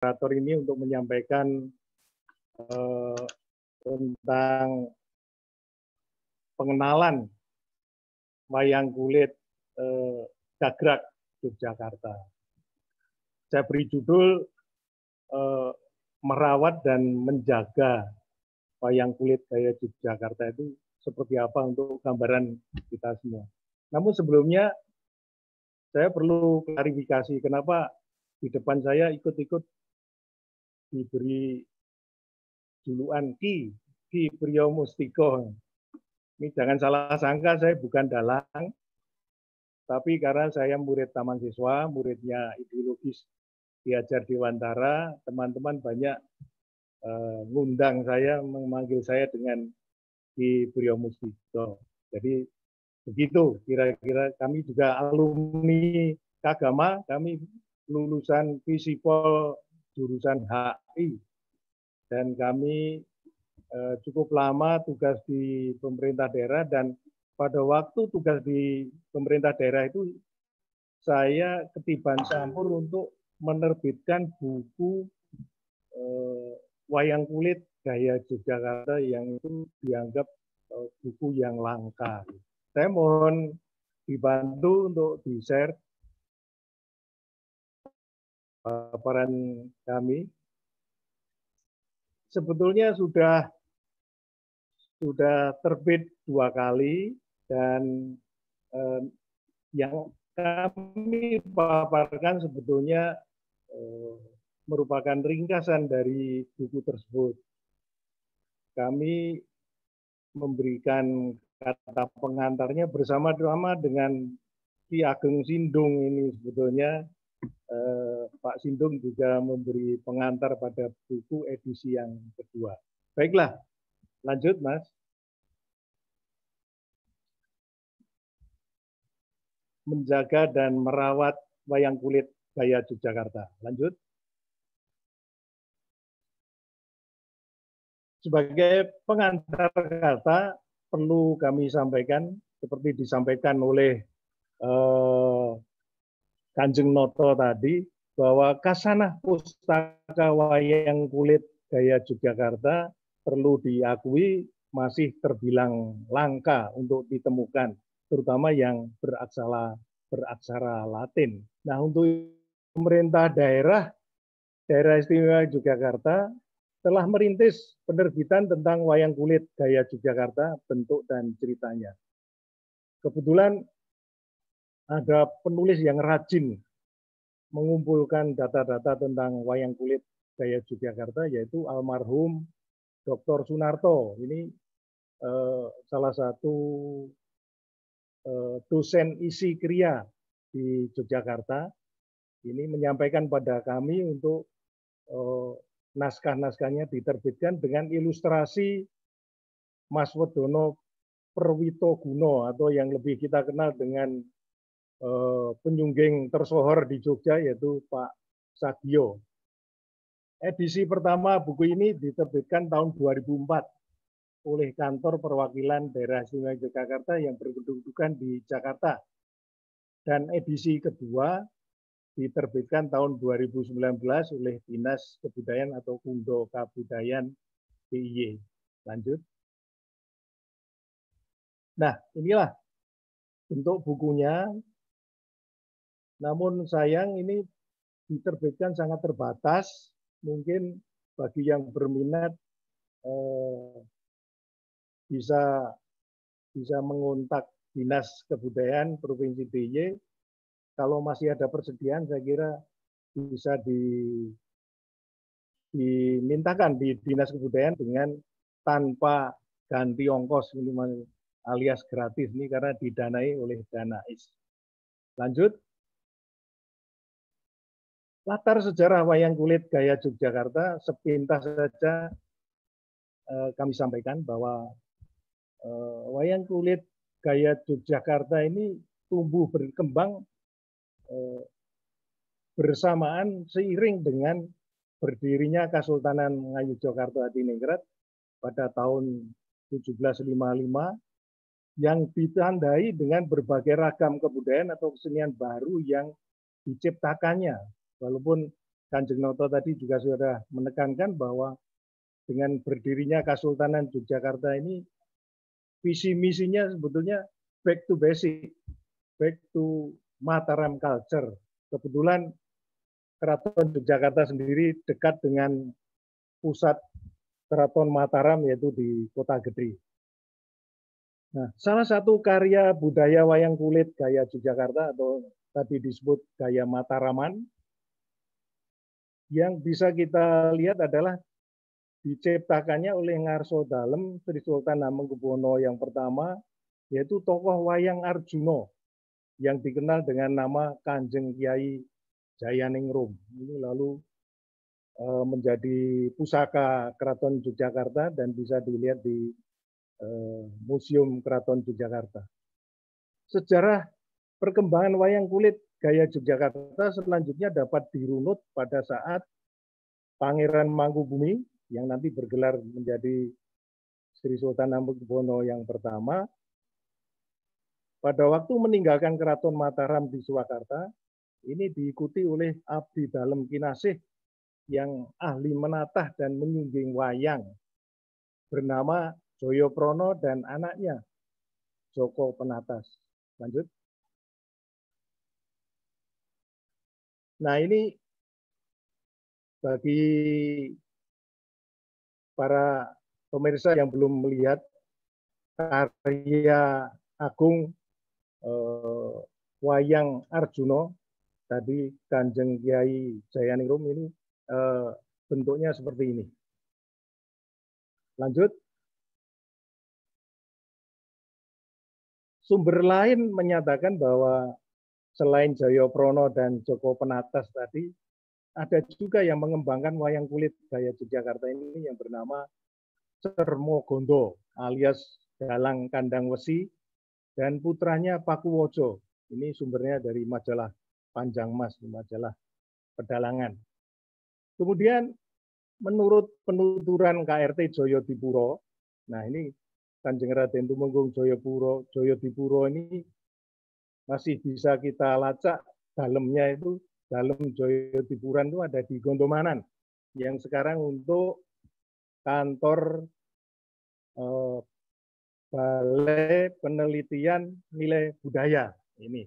moderator ini untuk menyampaikan tentang pengenalan wayang kulit Gagrag Yogyakarta. Saya beri judul merawat dan menjaga wayang kulit gaya Yogyakarta itu seperti apa untuk gambaran kita semua. Namun sebelumnya saya perlu klarifikasi kenapa di depan saya ikut-ikut diberi julukan Ki Priyo Mustiko. Ini jangan salah sangka, saya bukan dalang, tapi karena saya murid taman siswa, muridnya ideologis diajar Dewantara, teman-teman banyak ngundang saya, memanggil saya dengan Ki Priyo Mustiko. Jadi begitu, kira-kira kami juga alumni Kagama, kami lulusan Visipol jurusan HI, dan kami cukup lama tugas di pemerintah daerah, dan pada waktu tugas di pemerintah daerah itu saya ketiban campur untuk menerbitkan buku wayang kulit gaya Yogyakarta yang itu dianggap buku yang langka. Saya mohon dibantu untuk di-share paparan kami. Sebetulnya sudah terbit 2 kali, dan yang kami paparkan sebetulnya merupakan ringkasan dari buku tersebut. Kami memberikan kata pengantarnya bersama-sama dengan Ki Ageng Sindung ini. Sebetulnya Pak Sindung juga memberi pengantar pada buku edisi yang kedua. Baiklah, lanjut Mas. Menjaga dan merawat wayang kulit gaya Yogyakarta. Lanjut. Sebagai pengantar kata, perlu kami sampaikan, seperti disampaikan oleh Kanjeng Noto tadi, bahwa kasanah pustaka wayang kulit gaya Yogyakarta perlu diakui masih terbilang langka untuk ditemukan, terutama yang beraksara Latin. Nah, untuk pemerintah daerah istimewa Yogyakarta telah merintis penerbitan tentang wayang kulit gaya Yogyakarta, bentuk dan ceritanya. Kebetulan ada penulis yang rajin mengumpulkan data-data tentang wayang kulit gaya Yogyakarta, yaitu almarhum Dr. Sunarto. Ini salah satu dosen isi kriya di Yogyakarta. Ini menyampaikan pada kami untuk naskah-naskahnya diterbitkan dengan ilustrasi Mas Wedono Perwitoguno, atau yang lebih kita kenal dengan penyungging tersohor di Jogja, yaitu Pak Sagio. Edisi pertama buku ini diterbitkan tahun 2004 oleh Kantor Perwakilan Daerah Istimewa Yogyakarta yang berkedudukan di Jakarta. Dan edisi kedua diterbitkan tahun 2019 oleh Dinas Kebudayaan atau Kundo Kabudayaan DIY. Lanjut. Nah, inilah bentuk bukunya. Namun sayang ini diterbitkan sangat terbatas. Mungkin bagi yang berminat bisa mengontak Dinas Kebudayaan Provinsi DIY. Kalau masih ada persediaan, saya kira bisa dimintakan di Dinas Kebudayaan dengan tanpa ganti ongkos, alias gratis, ini karena didanai oleh Danais. Lanjut. Latar sejarah wayang kulit gaya Yogyakarta sepintas saja kami sampaikan bahwa wayang kulit gaya Yogyakarta ini tumbuh berkembang bersamaan seiring dengan berdirinya Kesultanan Ngayogyakarta Hadiningrat pada tahun 1755 yang ditandai dengan berbagai ragam kebudayaan atau kesenian baru yang diciptakannya. Walaupun Kanjeng Noto tadi juga sudah menekankan bahwa dengan berdirinya Kesultanan Yogyakarta ini visi misinya sebetulnya back to basic, back to Mataram culture. Kebetulan Keraton Yogyakarta sendiri dekat dengan pusat Keraton Mataram yaitu di Kota Gede. Nah, salah satu karya budaya wayang kulit gaya Yogyakarta atau tadi disebut gaya Mataraman yang bisa kita lihat adalah diciptakannya oleh Ngarso Dalem Sri Sultan Hamengkubuwono yang pertama, yaitu tokoh wayang Arjuno yang dikenal dengan nama Kanjeng Kiai Jayaningrum. Ini lalu menjadi pusaka Keraton Yogyakarta dan bisa dilihat di Museum Keraton Yogyakarta. Sejarah perkembangan wayang kulit gaya Yogyakarta selanjutnya dapat dirunut pada saat Pangeran Mangkubumi yang nanti bergelar menjadi Sri Sultan Hamengkubuwono yang pertama. Pada waktu meninggalkan Keraton Mataram di Surakarta, ini diikuti oleh abdi dalem kinasih yang ahli menatah dan menyungging wayang bernama Joyoprono dan anaknya Joko Penatas. Lanjut. Nah, ini bagi para pemirsa yang belum melihat karya agung wayang Arjuno tadi Kanjeng Kiai Jayaningrum ini bentuknya seperti ini. Lanjut. Sumber lain menyatakan bahwa selain Jayaprono dan Joko Penatas tadi, ada juga yang mengembangkan wayang kulit gaya Yogyakarta ini yang bernama Cermogondo alias Dalang Kandang Wesi dan putranya Pakuwojo. Ini sumbernya dari majalah Panjang Mas, majalah Pedalangan. Kemudian menurut penuturan KRT Joyodipuro, nah ini Kanjeng Raden Tumenggung Joyodipuro ini masih bisa kita lacak dalamnya itu, dalam Joyodipuran itu ada di Gondomanan yang sekarang untuk kantor Balai Penelitian Nilai Budaya ini.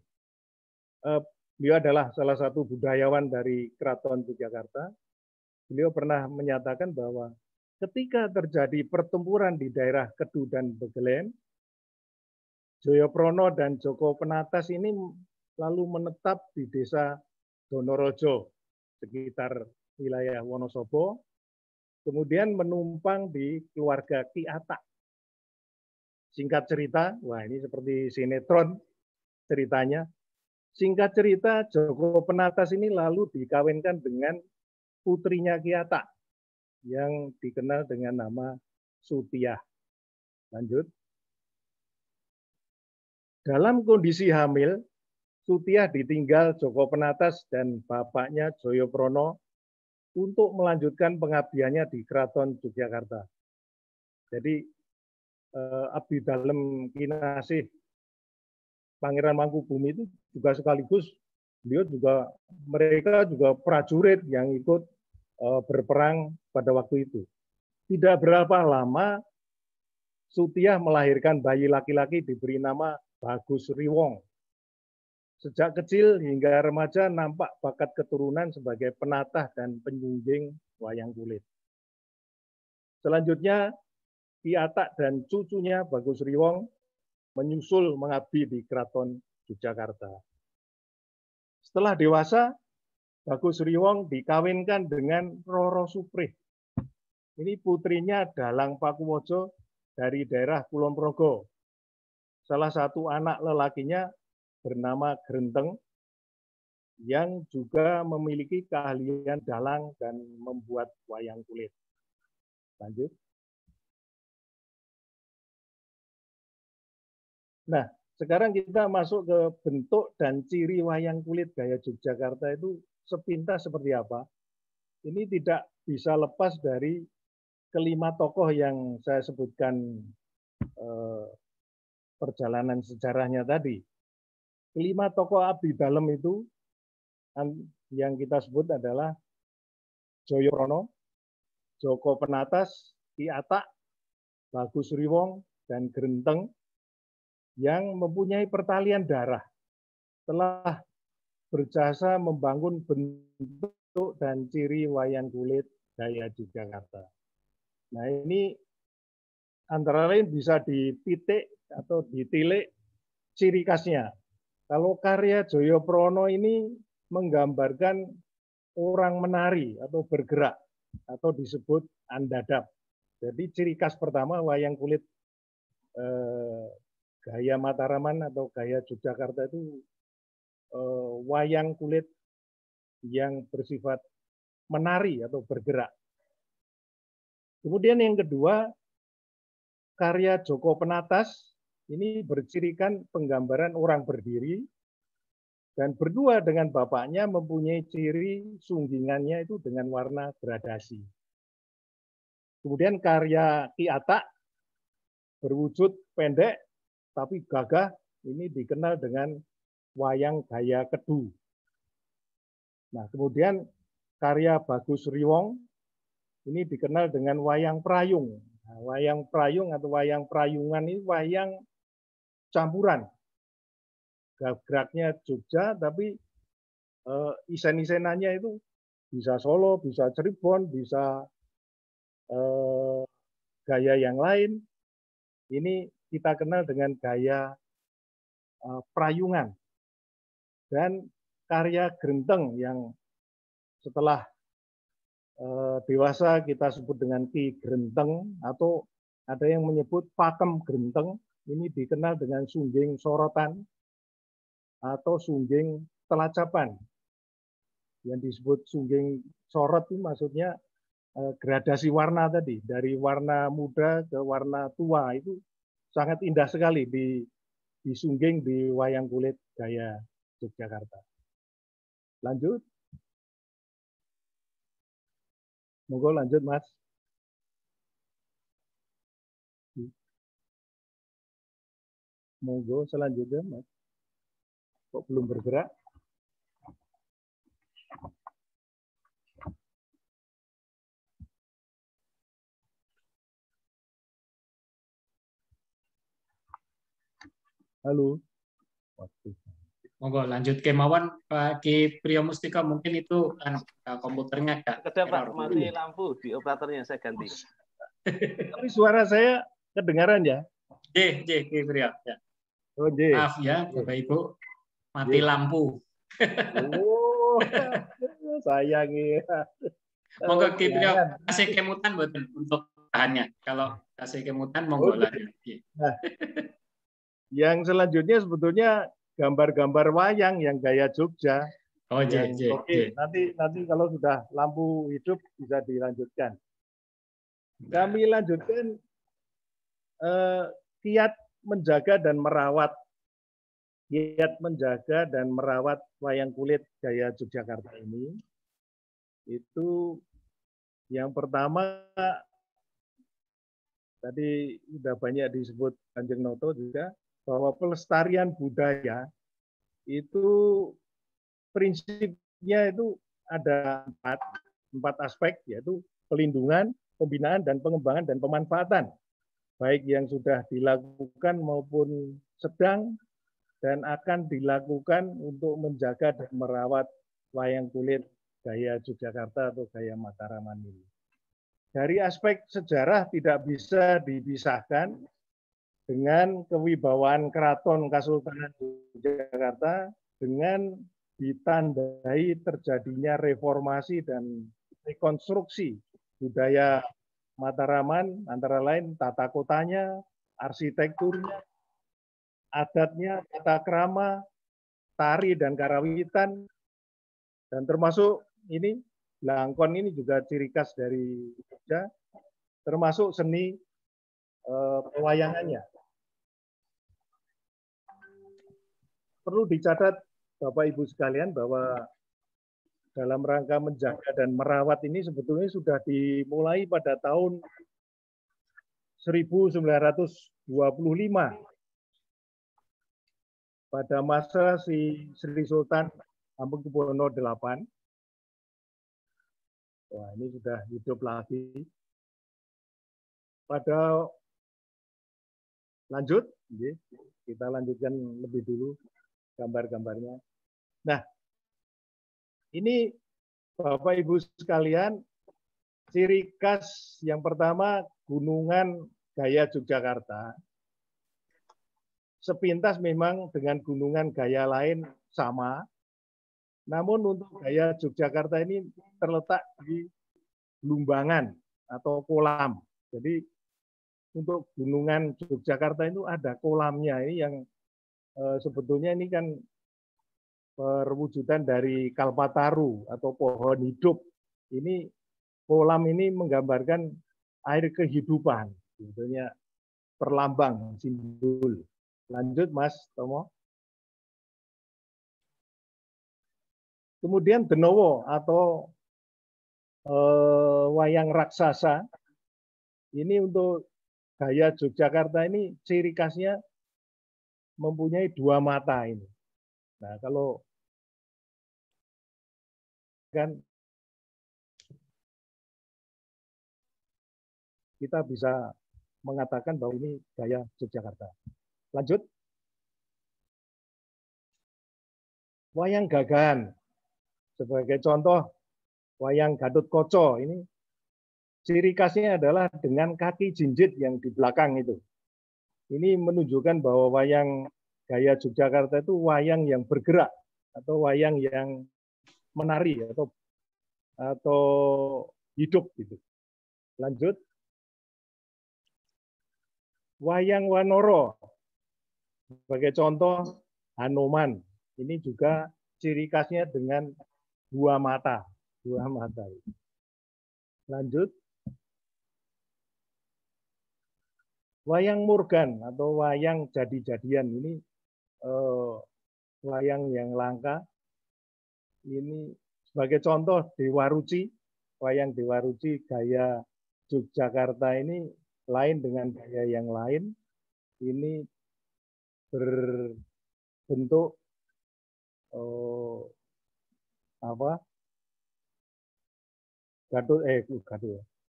Beliau adalah salah satu budayawan dari Keraton Yogyakarta. Beliau pernah menyatakan bahwa ketika terjadi pertempuran di daerah Kedu dan Begelen, Joyoprono dan Joko Penatas ini lalu menetap di desa Donorojo, sekitar wilayah Wonosobo, kemudian menumpang di keluarga Ki Atak. Singkat cerita, wah ini seperti sinetron ceritanya. Singkat cerita, Joko Penatas ini lalu dikawinkan dengan putrinya Ki Atak yang dikenal dengan nama Sutiah. Lanjut. Dalam kondisi hamil, Sutiah ditinggal Joko Penatas dan bapaknya Joyoprono untuk melanjutkan pengabdiannya di Keraton Yogyakarta. Jadi abdi dalem kinasih Pangeran Mangkubumi itu juga sekaligus mereka juga prajurit yang ikut berperang pada waktu itu. Tidak berapa lama Sutiah melahirkan bayi laki-laki diberi nama Bagus Riwong. Sejak kecil hingga remaja nampak bakat keturunan sebagai penatah dan penyungging wayang kulit. Selanjutnya, Ki Atak dan cucunya Bagus Riwong menyusul mengabdi di Keraton Yogyakarta. Setelah dewasa, Bagus Riwong dikawinkan dengan Roro Suprih. Ini putrinya Dalang Pakuwojo dari daerah Kulon Progo. Salah satu anak lelakinya bernama Grenteng yang juga memiliki keahlian dalang dan membuat wayang kulit. Lanjut. Nah, sekarang kita masuk ke bentuk dan ciri wayang kulit gaya Yogyakarta itu sepintas seperti apa. Ini tidak bisa lepas dari kelima tokoh yang saya sebutkan perjalanan sejarahnya tadi. Kelima tokoh abdi dalem itu yang kita sebut adalah Joyoprono, Joko Penatas, Ki Atak, Bagus Riwong, dan Grenteng yang mempunyai pertalian darah telah berjasa membangun bentuk dan ciri wayang kulit gaya Yogyakarta. Nah, ini antara lain bisa dipitik atau ditilik ciri khasnya. Kalau karya Joyoprono ini menggambarkan orang menari atau bergerak atau disebut andadap. Jadi ciri khas pertama wayang kulit gaya Mataraman atau gaya Yogyakarta itu wayang kulit yang bersifat menari atau bergerak. Kemudian yang kedua, karya Joko Penatas ini bercirikan penggambaran orang berdiri dan berdua dengan bapaknya mempunyai ciri sunggingannya itu dengan warna gradasi. Kemudian karya Ki Atak berwujud pendek tapi gagah, ini dikenal dengan wayang gaya Kedu. Nah, kemudian karya Bagus Riwong ini dikenal dengan wayang prayung. Nah, wayang prayung atau wayang prayungan ini wayang campuran. Geraknya Jogja, tapi isen-isenannya itu bisa Solo, bisa Cirebon, bisa gaya yang lain. Ini kita kenal dengan gaya prayungan. Dan karya Grenteng yang setelah dewasa kita sebut dengan Ki Grenteng, atau ada yang menyebut Pakem Grenteng, ini dikenal dengan sungging sorotan atau sungging telacapan. Yang disebut sungging sorot itu maksudnya gradasi warna tadi, dari warna muda ke warna tua, itu sangat indah sekali disungging di wayang kulit gaya Yogyakarta. Lanjut. Monggo lanjut, Mas. Monggo selanjutnya, Mas. Kok belum bergerak? Halo. Monggo lanjut kemauan Pak Ki Priyo Mustika, mungkin itu komputernya agak Kedap, Pak, mati lampu di operatornya, saya ganti. Tapi suara saya kedengaran ya? Ki Priyo. Ya. Oh, maaf ya, Bapak Ibu, mati lampu. Oh, sayangi. Monggo Ki Priyo kasih kemutan untuk bahannya. Kalau kasih kemutan, monggo lanjut. Nah, yang selanjutnya sebetulnya gambar-gambar wayang yang gaya Jogja. Oh, Oke, nanti kalau sudah lampu hidup bisa dilanjutkan. Kami lanjutkan kiat menjaga dan merawat wayang kulit gaya Yogyakarta ini. Itu yang pertama tadi sudah banyak disebut Kanjeng Noto juga, bahwa pelestarian budaya itu prinsipnya itu ada empat aspek, yaitu pelindungan, pembinaan, dan pengembangan dan pemanfaatan, baik yang sudah dilakukan maupun sedang dan akan dilakukan untuk menjaga dan merawat wayang kulit gaya Yogyakarta atau gaya Mataraman ini. Dari aspek sejarah tidak bisa dipisahkan dengan kewibawaan Keraton Kasultanan Yogyakarta dengan ditandai terjadinya reformasi dan rekonstruksi budaya Mataraman, antara lain tata kotanya, arsitekturnya, adatnya, tata krama, tari dan karawitan, dan termasuk ini Blangkon ini juga ciri khas dari Jogja, termasuk seni pewayangannya. Perlu dicatat Bapak Ibu sekalian bahwa dalam rangka menjaga dan merawat ini sebetulnya sudah dimulai pada tahun 1925 pada masa si Sri Sultan Hamengkubuwono VIII. Wah, ini sudah hidup lagi. Pada lanjut, kita lanjutkan lebih dulu gambar-gambarnya. Nah, ini Bapak Ibu sekalian, ciri khas yang pertama gunungan gaya Yogyakarta. Sepintas memang dengan gunungan gaya lain sama, namun untuk gaya Yogyakarta ini terletak di Lumbangan atau kolam. Jadi untuk gunungan Yogyakarta itu ada kolamnya ini yang sebetulnya ini kan perwujudan dari kalpataru atau pohon hidup. Ini kolam ini menggambarkan air kehidupan, sebetulnya perlambang, simbol. Lanjut Mas Tomo. Kemudian Denowo atau wayang raksasa. Ini untuk gaya Yogyakarta ini ciri khasnya mempunyai dua mata ini. Nah, kalau kan kita bisa mengatakan bahwa ini gaya Yogyakarta. Lanjut. Wayang Gagan. Sebagai contoh, wayang Gatotkaca ini ciri khasnya adalah dengan kaki jinjit yang di belakang itu. Ini menunjukkan bahwa wayang gaya Yogyakarta itu wayang yang bergerak atau wayang yang menari atau hidup gitu. Lanjut. Wayang Wanoro. Sebagai contoh, Hanoman. Ini juga ciri khasnya dengan dua mata. Dua mata. Lanjut. Wayang Murgan atau wayang jadi-jadian. Ini wayang yang langka. Ini sebagai contoh Dewa Ruci. Wayang Dewa Ruci gaya Yogyakarta ini lain dengan gaya yang lain. Ini berbentuk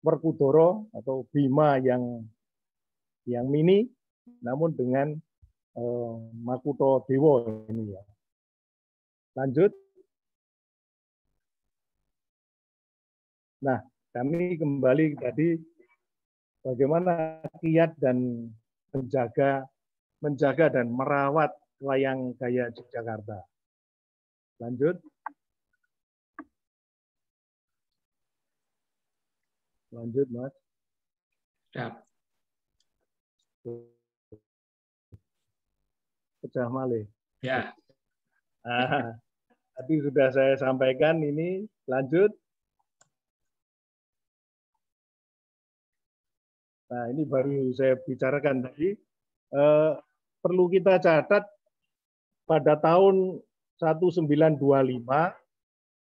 Werkudara atau Bima yang mini, namun dengan Makuto Dewa ini ya. Lanjut. Nah, kami kembali tadi bagaimana kiat dan menjaga dan merawat wayang gaya Yogyakarta. Lanjut. Lanjut, Mas. Siap. Pecah malih. Ya. Tadi sudah saya sampaikan ini. Lanjut. Nah, ini baru saya bicarakan tadi. Perlu kita catat pada tahun 1925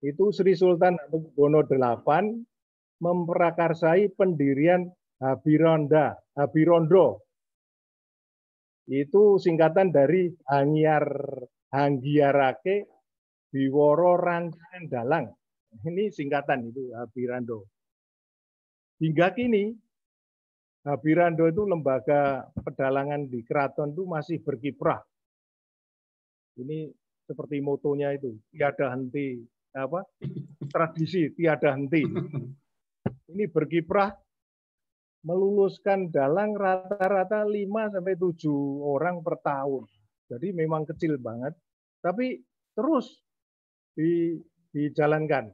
itu Sri Sultan Hamengkubuwono VIII memprakarsai pendirian Habirondo. Itu singkatan dari Hanggiarake Biworo Rancangan Dalang. Ini singkatan itu Habirondo. Hingga kini Habirando itu lembaga pedalangan di keraton itu masih berkiprah. Ini seperti motonya itu, tiada henti, tradisi tiada henti. Ini berkiprah meluluskan dalang rata-rata 5-7 orang per tahun. Jadi memang kecil banget, tapi terus dijalankan.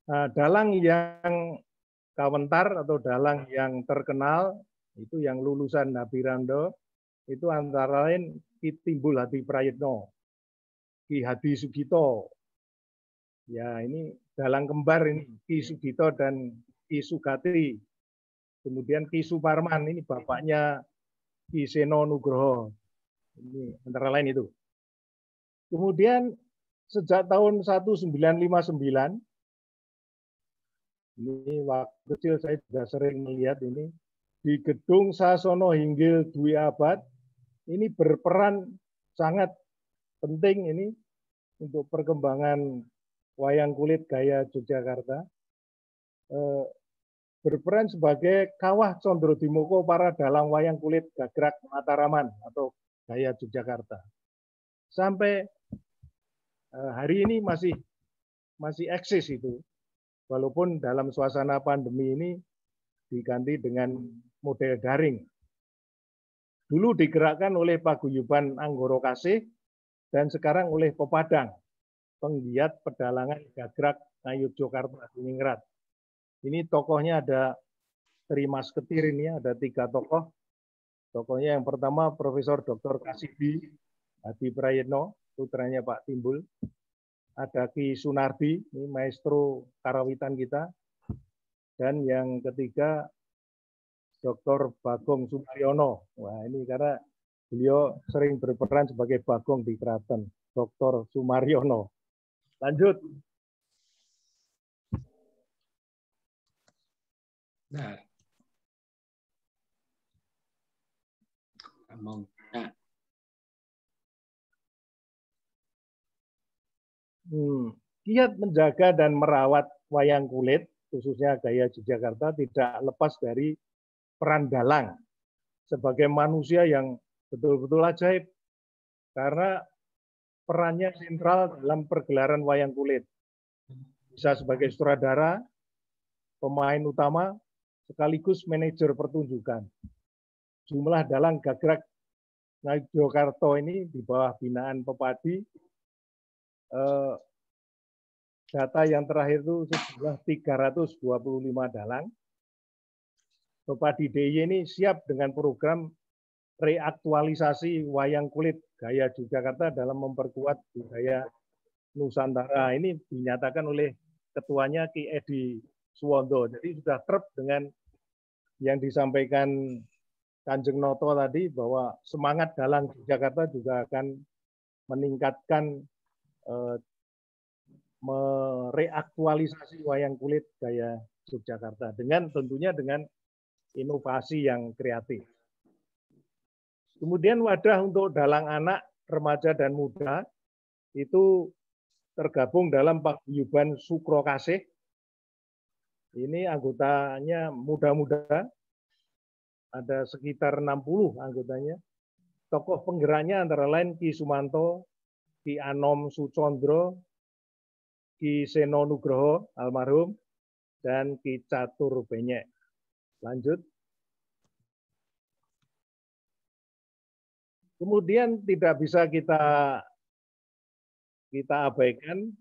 Nah, dalang yang kawentar atau dalang yang terkenal itu yang lulusan Habirando itu antara lain Ki Timbul Hadi Prayitno, Ki Hadi Sugito. Ya, ini dalang kembar ini Ki Sugito dan Ki Sugati. Kemudian Ki Suparman ini bapaknya Ki Seno Nugroho. Ini antara lain itu. Kemudian sejak tahun 1959 ini waktu kecil saya juga sering melihat ini di Gedung Sasono Hinggil Dwi Abad ini berperan sangat penting ini untuk perkembangan wayang kulit gaya Yogyakarta. berperan sebagai kawah Condro Dimoko para dalang wayang kulit Gagrak Mataraman atau Gaya Yogyakarta. Sampai hari ini masih eksis itu, walaupun dalam suasana pandemi ini diganti dengan model daring. Dulu digerakkan oleh Paguyuban Anggoro Kasih dan sekarang oleh Pepadang, penggiat pedalangan Gagrak Ngayogyakarta Diningrat. Ini tokohnya ada Tri Masketir, ini ada 3 tokoh. Tokohnya yang pertama Profesor Dr. Kasibi Hadi Prayitno, putranya Pak Timbul. Ada Ki Sunardi, ini maestro karawitan kita. Dan yang ketiga Dr. Bagong Sumaryono. Wah, ini karena beliau sering berperan sebagai Bagong di keraton, Dr. Sumaryono. Lanjut. Nah. Giat menjaga dan merawat wayang kulit, khususnya Gaya Yogyakarta, tidak lepas dari peran dalang sebagai manusia yang betul-betul ajaib, karena perannya sentral dalam pergelaran wayang kulit. Bisa sebagai sutradara, pemain utama, sekaligus manajer pertunjukan. Jumlah dalang Gagrak Ngayogyakarta ini di bawah binaan Pepadi, data yang terakhir itu sejumlah 325 dalang. Pepadi DIY ini siap dengan program reaktualisasi wayang kulit Gaya Yogyakarta dalam memperkuat budaya Nusantara. Ini dinyatakan oleh ketuanya Ki Edi Suwondo. Jadi sudah trep dengan yang disampaikan Kanjeng Noto tadi, bahwa semangat dalang Jakarta juga akan meningkatkan mereaktualisasi wayang kulit Gaya Yogyakarta dengan tentunya dengan inovasi yang kreatif. Kemudian wadah untuk dalang anak, remaja dan muda itu tergabung dalam Paguyuban Sukro Kasih. Ini anggotanya muda-muda, ada sekitar 60 anggotanya. Tokoh penggeraknya antara lain Ki Sumanto, Ki Anom Sucondro, Ki Seno Nugroho almarhum, dan Ki Catur Benyek. Lanjut. Kemudian tidak bisa kita abaikan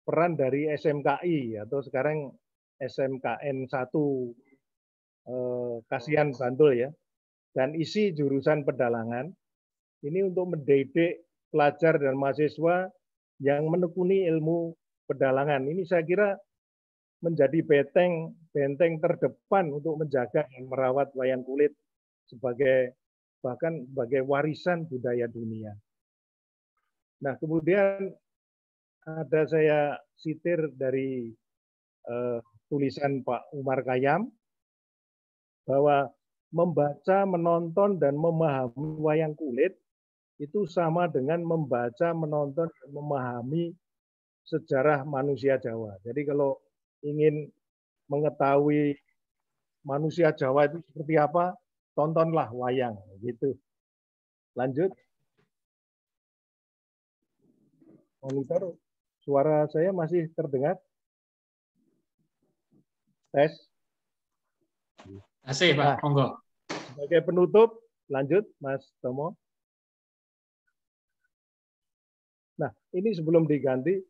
peran dari SMKI atau sekarang SMKN 1 Kasihan Bantul ya, dan isi jurusan pedalangan ini untuk mendidik pelajar dan mahasiswa yang menekuni ilmu pedalangan. Ini saya kira menjadi benteng terdepan untuk menjaga dan merawat wayang kulit bahkan sebagai warisan budaya dunia. Nah, kemudian ada saya sitir dari tulisan Pak Umar Khayyam bahwa membaca, menonton, dan memahami wayang kulit itu sama dengan membaca, menonton, dan memahami sejarah manusia Jawa. Jadi kalau ingin mengetahui manusia Jawa itu seperti apa, tontonlah wayang. Gitu. Lanjut. Monitor, suara saya masih terdengar? Tes. Masih, Pak. Monggo. Sebagai penutup, lanjut, Mas Tomo. Nah, ini sebelum diganti,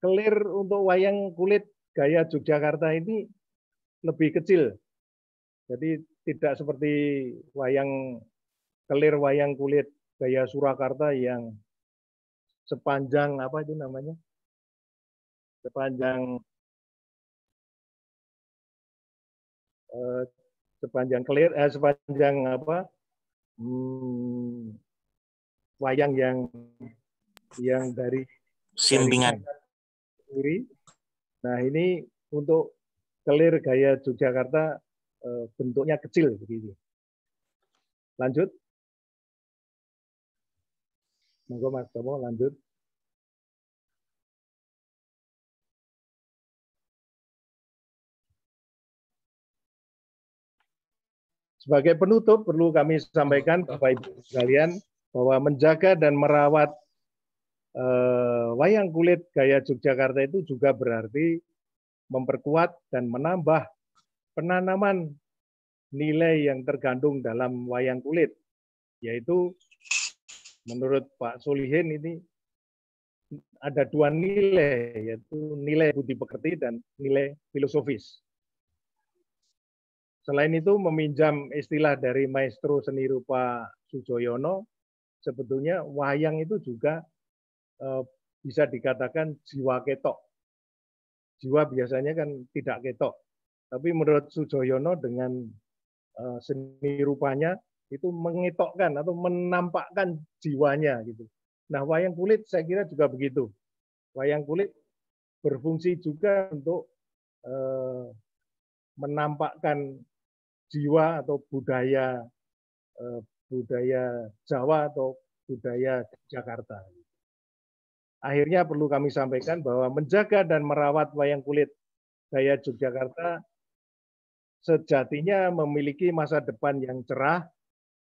kelir untuk wayang kulit Gaya Yogyakarta ini lebih kecil. Jadi tidak seperti kelir wayang kulit Gaya Surakarta yang sepanjang apa itu namanya? Sepanjang wayang yang dari Simpingan. Nah, ini untuk kelir Gaya Yogyakarta bentuknya kecil begini. Lanjut. Monggo Mas Tomo lanjut. Sebagai penutup perlu kami sampaikan Bapak Ibu sekalian bahwa menjaga dan merawat wayang kulit gaya Yogyakarta itu juga berarti memperkuat dan menambah penanaman nilai yang tergandung dalam wayang kulit, yaitu menurut Pak Solihin ini ada dua nilai, yaitu nilai budi pekerti dan nilai filosofis. Selain itu, meminjam istilah dari maestro seni rupa Sujoyono, sebetulnya wayang itu juga bisa dikatakan jiwa ketok. Jiwa biasanya kan tidak ketok. Tapi menurut Sujoyono dengan seni rupanya itu mengetokkan atau menampakkan jiwanya gitu. Nah, wayang kulit saya kira juga begitu. Wayang kulit berfungsi juga untuk menampakkan jiwa atau budaya Jawa atau budaya Jakarta. Akhirnya perlu kami sampaikan bahwa menjaga dan merawat wayang kulit gaya Yogyakarta sejatinya memiliki masa depan yang cerah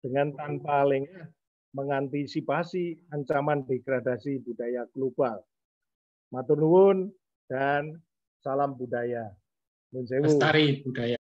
dengan tanpa lengah mengantisipasi ancaman degradasi budaya global. Matur nuwun dan salam budaya. Lestari budaya.